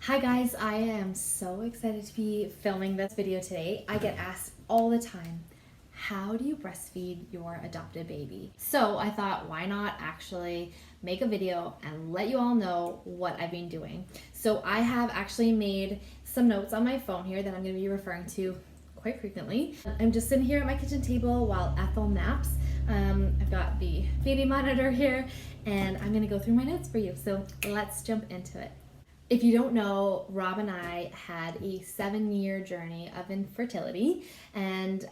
Hi guys, I am so excited to be filming this video today. I get asked all the time, how do you breastfeed your adopted baby? So I thought, why not actually make a video and let you all know what I've been doing. So I have actually made some notes on my phone here that I'm going to be referring to quite frequently. I'm just sitting here at my kitchen table while Ethel naps. I've got the baby monitor here and I'm going to go through my notes for you. So let's jump into it. If you don't know, Rob and I had a 7-year journey of infertility, and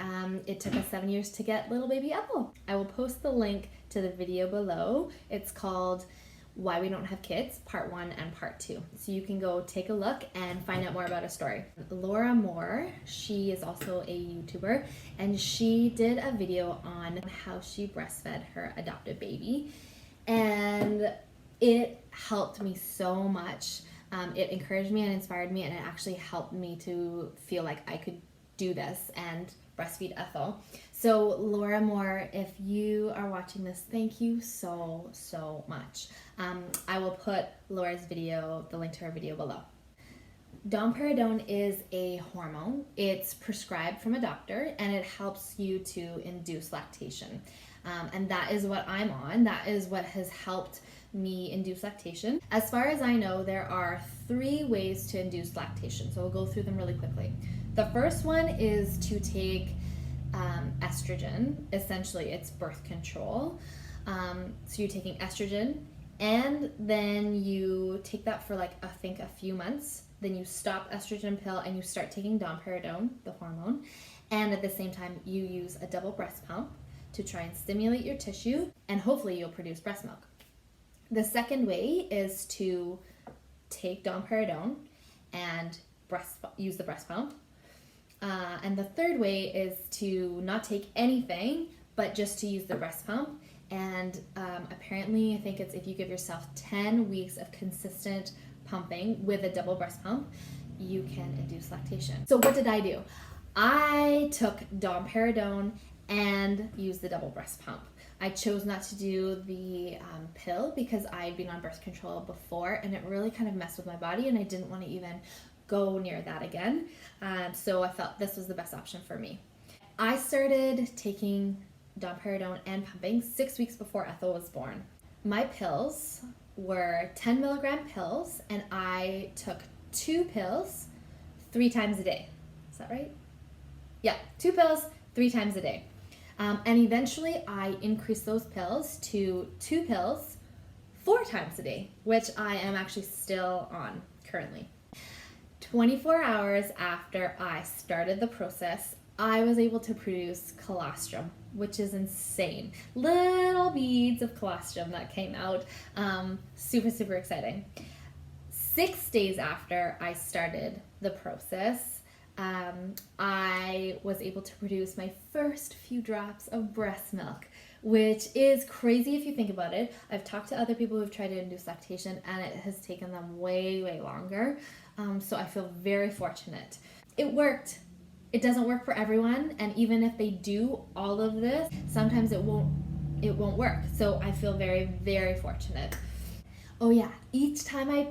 it took us 7 years to get little baby Ethel. I will post the link to the video below. It's called Why We Don't Have Kids, Part 1 and Part 2. So you can go take a look and find out more about her story. Laura Moore, she is also a YouTuber, and she did a video on how she breastfed her adopted baby, and it helped me so much. It encouraged me and inspired me, and it actually helped me to feel like I could do this and breastfeed Ethel. So Laura Moore, if you are watching this, thank you so much. I will put Laura's video, the link to her video below. Domperidone is a hormone. It's prescribed from a doctor and it helps you to induce lactation. And that is what I'm on. That is what has helped me induce lactation. As far as I know, there are 3 ways to induce lactation. So we'll go through them really quickly. The first one is to take estrogen. Essentially, it's birth control. So you're taking estrogen and then you take that for like, I think a few months. Then you stop estrogen pill and you start taking Domperidone, the hormone. And at the same time, you use a double breast pump to try and stimulate your tissue, and hopefully you'll produce breast milk. The second way is to take Domperidone and use the breast pump. And the third way is to not take anything, but just to use the breast pump. And apparently, I think it's if you give yourself 10 weeks of consistent pumping with a double breast pump, you can induce lactation. So what did I do? I took Domperidone and used the double breast pump. I chose not to do the pill because I'd been on birth control before and it really kind of messed with my body and I didn't want to even go near that again. So I felt this was the best option for me. I started taking Domperidone and pumping 6 weeks before Ethel was born. My pills were 10 milligram pills and I took 2 pills 3 times a day. Is that right? Yeah, 2 pills 3 times a day. And eventually I increased those pills to 2 pills 4 times a day, which I am actually still on currently. 24 hours after I started the process, I was able to produce colostrum, which is insane. Little beads of colostrum that came out. Super exciting. 6 days after I started the process, I was able to produce my first few drops of breast milk, which is crazy if you think about it. I've talked to other people who've tried to induce lactation and it has taken them way longer. So I feel very fortunate. It worked. It doesn't work for everyone, and even if they do all of this, sometimes it won't work. So I feel very fortunate. Oh yeah, each time I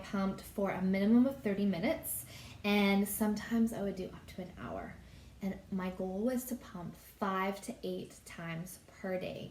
pumped for a minimum of 30 minutes. And sometimes I would do up to an hour. And my goal was to pump 5 to 8 times per day,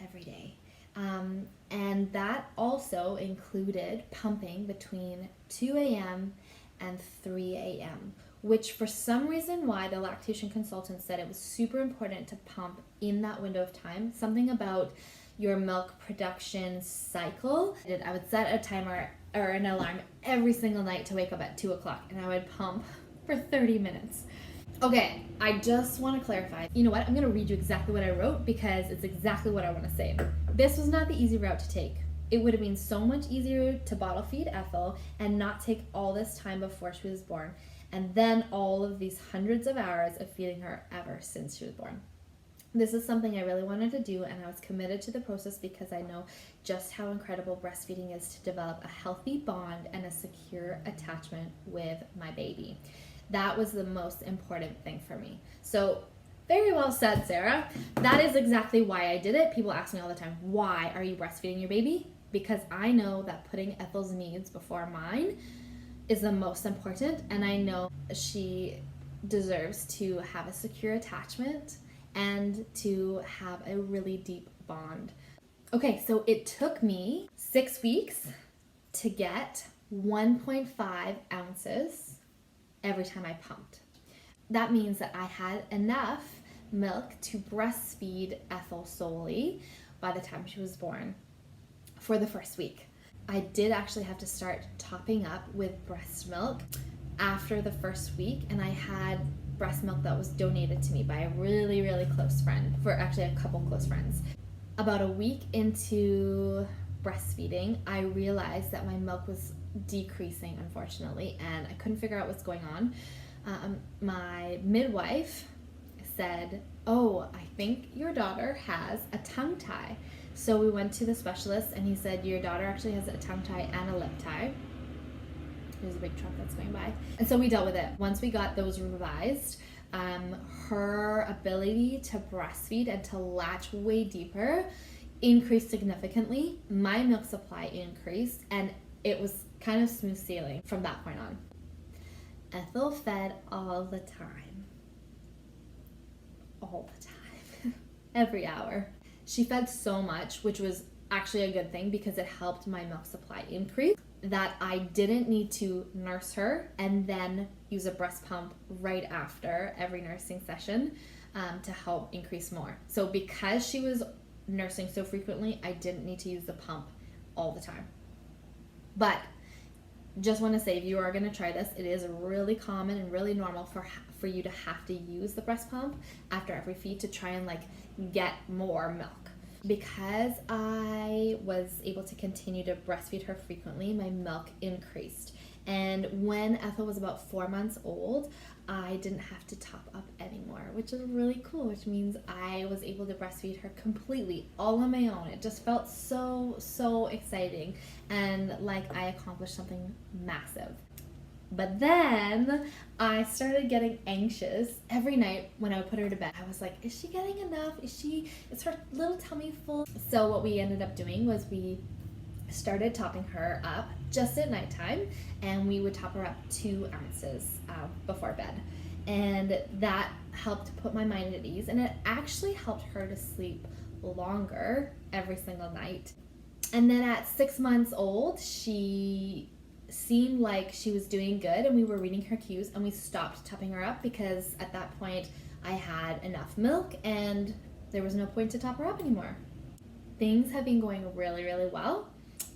every day. And that also included pumping between 2 a.m. and 3 a.m., which for some reason why the lactation consultant said it was super important to pump in that window of time. Something about your milk production cycle. I would set a timer or an alarm every single night to wake up at 2 o'clock and I would pump for 30 minutes. Okay, I just want to clarify. You know what? I'm going to read you exactly what I wrote because it's exactly what I want to say. This was not the easy route to take. It would have been so much easier to bottle feed Ethel and not take all this time before she was born and then all of these hundreds of hours of feeding her ever since she was born. This is something I really wanted to do and I was committed to the process because I know just how incredible breastfeeding is to develop a healthy bond and a secure attachment with my baby. That was the most important thing for me. So very well said, Sarah. That is exactly why I did it. People ask me all the time, why are you breastfeeding your baby? because I know that putting Ethel's needs before mine is the most important, and I know she deserves to have a secure attachment and to have a really deep bond. Okay, so it took me 6 weeks to get 1.5 ounces every time I pumped. That means that I had enough milk to breastfeed Ethel solely by the time she was born for the first week. I did actually have to start topping up with breast milk after the first week, and I had breast milk that was donated to me by a really, really close friend, for actually a couple close friends. About a week into breastfeeding, I realized that my milk was decreasing, unfortunately, and I couldn't figure out what's going on. My midwife said, "Oh, I think your daughter has a tongue tie." So we went to the specialist, and he said, "Your daughter actually has a tongue tie and a lip tie." There's a big truck that's going by. And so we dealt with it. Once we got those revised, her ability to breastfeed and to latch way deeper increased significantly. My milk supply increased, and it was kind of smooth sailing from that point on. Ethel fed all the time. All the time. Every hour. She fed so much, which was actually a good thing because it helped my milk supply increase, that I didn't need to nurse her and then use a breast pump right after every nursing session to help increase more. So because she was nursing so frequently, I didn't need to use the pump all the time. But just want to say, if you are going to try this, it is really common and really normal for you to have to use the breast pump after every feed to try and like get more milk. Because I was able to continue to breastfeed her frequently, my milk increased. And when Ethel was about 4 months old, I didn't have to top up anymore, which is really cool, which means I was able to breastfeed her completely all on my own. It just felt so exciting and like I accomplished something massive. But then I started getting anxious every night when I would put her to bed. I was like, is she getting enough? Is her little tummy full? So what we ended up doing was we started topping her up just at nighttime, and we would top her up 2 ounces before bed. And that helped put my mind at ease, and it actually helped her to sleep longer every single night. And then at 6 months old, she seemed like she was doing good, and we were reading her cues, and we stopped topping her up because at that point I had enough milk and there was no point to top her up anymore. Things have been going really well.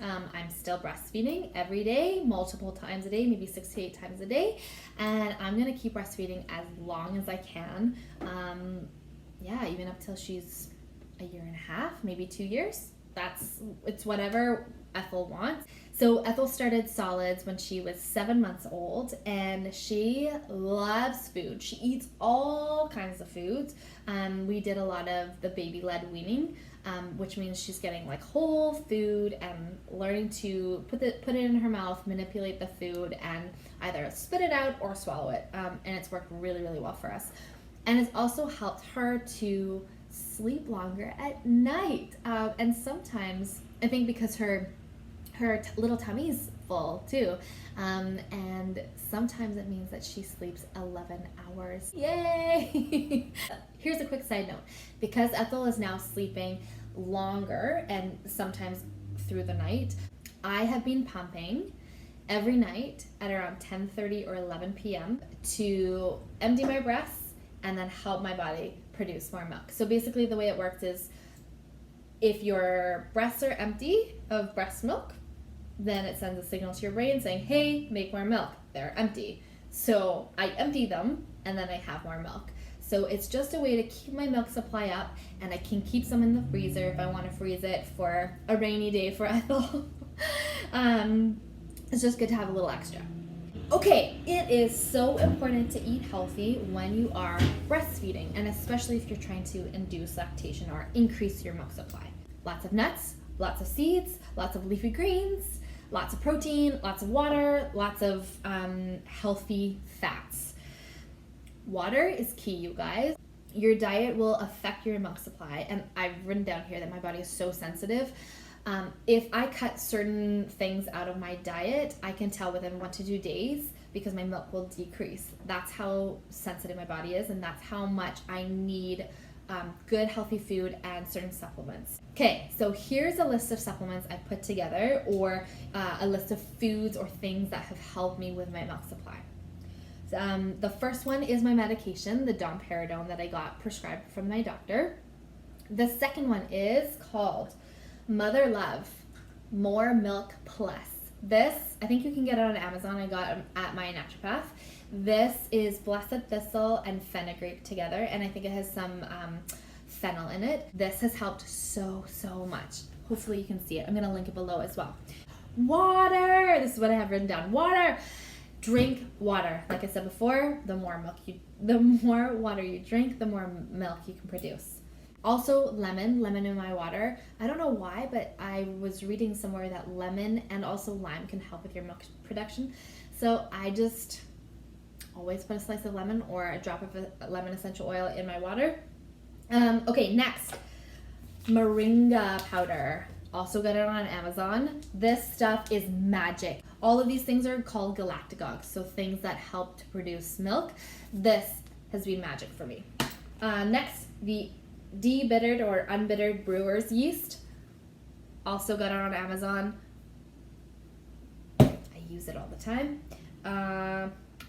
I'm still breastfeeding every day, multiple times a day, maybe 6 to 8 times a day, and I'm gonna keep breastfeeding as long as I can. Even up till she's 1.5 years, maybe 2 years. It's whatever Ethel wants. So Ethel started solids when she was 7 months old, and she loves food. She eats all kinds of foods. We did a lot of the baby-led weaning, which means she's getting like whole food and learning to put it in her mouth, manipulate the food, and either spit it out or swallow it. And it's worked really well for us. And it's also helped her to sleep longer at night. And sometimes, I think because her little tummy's full too, and sometimes it means that she sleeps 11 hours. Yay! Here's a quick side note. Because Ethel is now sleeping longer and sometimes through the night, I have been pumping every night at around 10:30 or 11 p.m. to empty my breasts and then help my body produce more milk. So basically the way it works is, if your breasts are empty of breast milk, then it sends a signal to your brain saying, hey, make more milk. They're empty. So I empty them and then I have more milk. So it's just a way to keep my milk supply up, and I can keep some in the freezer if I want to freeze it for a rainy day for Ethel. It's just good to have a little extra. Okay, it is so important to eat healthy when you are breastfeeding, and especially if you're trying to induce lactation or increase your milk supply. Lots of nuts, lots of seeds, lots of leafy greens, lots of protein, lots of water, lots of healthy fats. Water is key, you guys. Your diet will affect your milk supply, and I've written down here that my body is so sensitive. If I cut certain things out of my diet, I can tell within 1 to 2 days because my milk will decrease. That's how sensitive my body is, and that's how much I need good healthy food and certain supplements. Okay, so here's a list of supplements I put together, or a list of foods or things that have helped me with my milk supply. The first one is my medication, the Domperidone that I got prescribed from my doctor. The second one is called MotherLove More Milk Plus. This, I think you can get it on Amazon. I got it at my naturopath. This is blessed thistle and fenugreek together, and I think it has some fennel in it. This has helped so much. Hopefully you can see it. I'm gonna link it below as well. Water. This is what I have written down. Water. Drink water. Like I said before, the more water you drink, the more milk you can produce. Also, lemon in my water. I don't know why, but I was reading somewhere that lemon and also lime can help with your milk production. So I just always put a slice of lemon or a drop of lemon essential oil in my water. Okay, next, Moringa powder. Also got it on Amazon. This stuff is magic. All of these things are called Galactagogues, so things that help to produce milk. This has been magic for me. Next, the Debittered or unbittered brewers yeast. Also got it on Amazon. I use it all the time.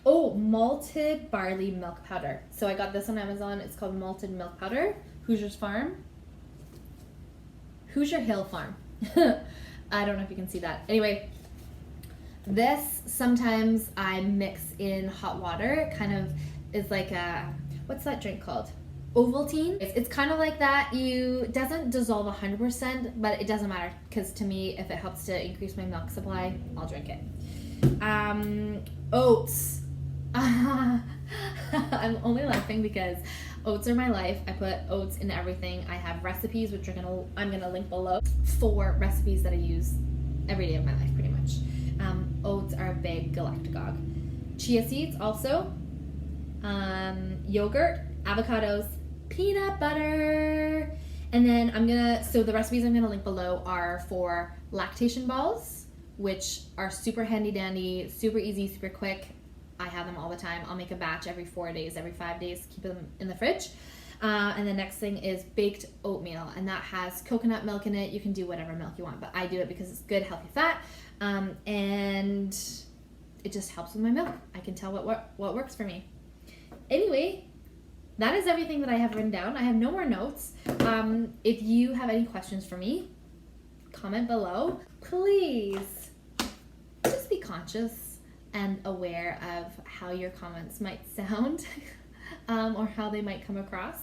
Malted barley milk powder. So I got this on Amazon. It's called Malted Milk Powder. Hoosier Hill Farm. I don't know if you can see that. Anyway, this sometimes I mix in hot water. It kind of is like a, what's that drink called? Ovaltine. It's kind of like that. It doesn't dissolve 100%, but it doesn't matter because to me, if it helps to increase my milk supply, I'll drink it. Oats. I'm only laughing because oats are my life. I put oats in everything. I have recipes, which I'm gonna link below, 4 recipes that I use every day of my life, pretty much. Oats are a big galactagogue. Chia seeds also. Yogurt, avocados, peanut butter, and then so the recipes I'm gonna link below are for lactation balls, which are super handy dandy, super easy, super quick. I have them all the time. I'll make a batch every 4 days, every 5 days, keep them in the fridge. And the next thing is baked oatmeal, and that has coconut milk in it. You can do whatever milk you want, but I do it because it's good, healthy fat, and it just helps with my milk. I can tell what works for me. Anyway, that is everything that I have written down. I have no more notes. If you have any questions for me, comment below. Please, just be conscious and aware of how your comments might sound or how they might come across.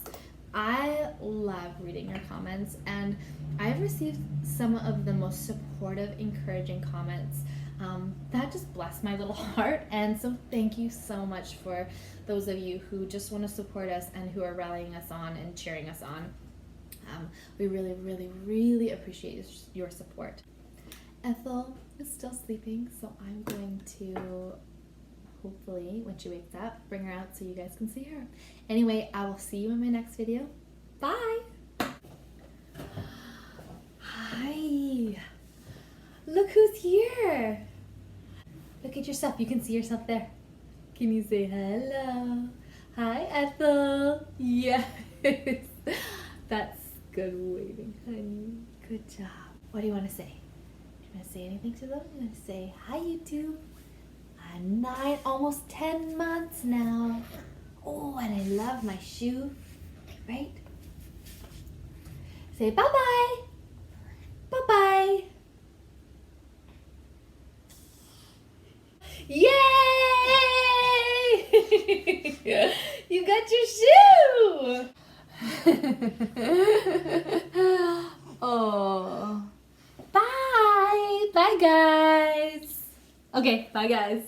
I love reading your comments, and I've received some of the most supportive, encouraging comments that just bless my little heart. And so thank you so much for those of you who just want to support us and who are rallying us on and cheering us on. We really appreciate your support. Ethel is still sleeping, so I'm going to, hopefully when she wakes up, bring her out so you guys can see her. Anyway, I will see you in my next video. Bye! Hi! Look who's here! Look at yourself. You can see yourself there. Can you say hello? Hi, Ethel. Yes. That's good waving, honey. Good job. What do you want to say? Do you want to say anything to them? You want to say, hi, YouTube. I'm 9, almost 10 months now. Oh, and I love my shoe. Right? Say bye-bye. Bye-bye. Yay! You got your shoe! Oh. Bye! Bye, guys! Okay, bye, guys.